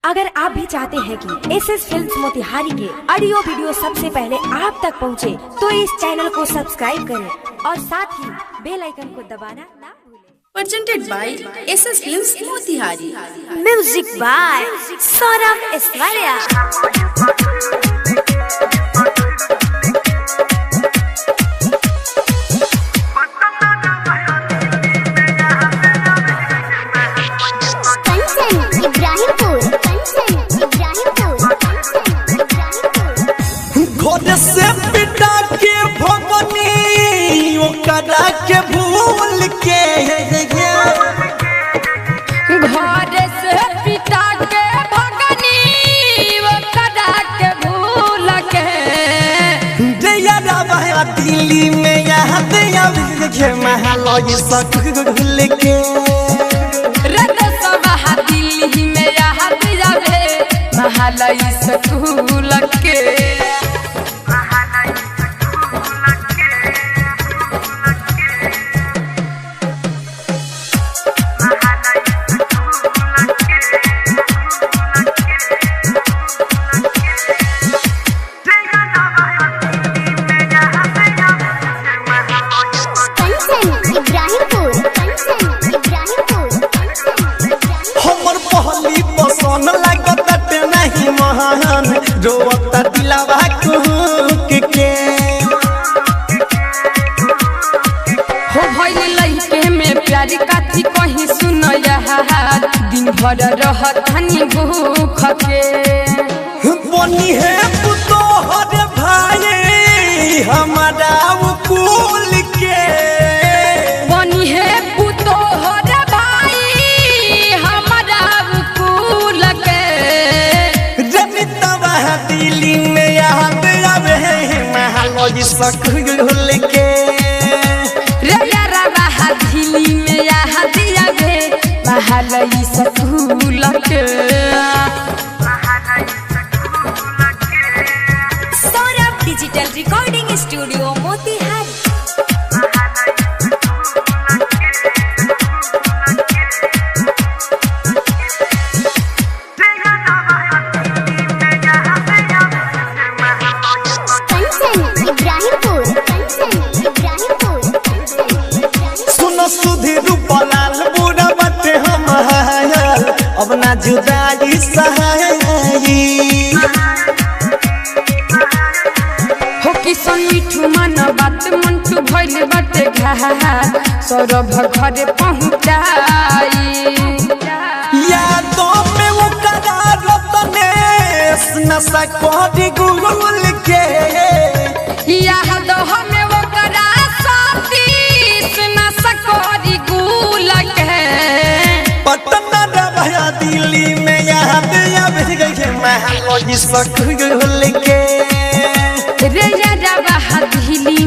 अगर आप भी चाहते हैं कि एसएस फिल्म्स मोतिहारी के ऑडियो वीडियो सबसे पहले आप तक पहुंचे, तो इस चैनल को सब्सक्राइब करें और साथ ही बेल आइकन को दबाना ना भूलें। Presented by SS Films Motihari. Music by Saurabh Aishwarya. घर से पिटा के भगनी ओकरा के भूल के घर से पिता के भगनी ओकरा के भूल के दिया रवा दिल्ली में यहाँ दिया के महल सकूल के रत सभा दिल्ली में यहाँ दिया महल स्कूल के हमर पहली पसंद लागत नहीं महान रोता दिलावा कुक के हो भइल लइके में प्यारी काथी कहीं सुन यार दिन भर रहत हनी भूख के बनी है पुतो हर भाई हमारा कुल के बनी है पुतो हर भाई हमारा कुल के जनितवा दिल्ली में याद आवे महल सकूल के रे यारा दिल्ली में यहाँ दिया गे महल स्कूल के Saurabh digital recording studio Motihari. सुनो सुधीर रूपलाल बुरा बटे हम अब ना जुदाई सहाई हो किसन मिठू मन बात मंटू भइल बाटे घाट सौरभ घरे पहुँचाई यादों में वो करार रतनेश नशा कोडी गुल के याद हमें वो करा साथी न सकोरी गुल के पटना रवा दिल्ली में याद आवे गए महल सकूल के रे यारा दिल्ली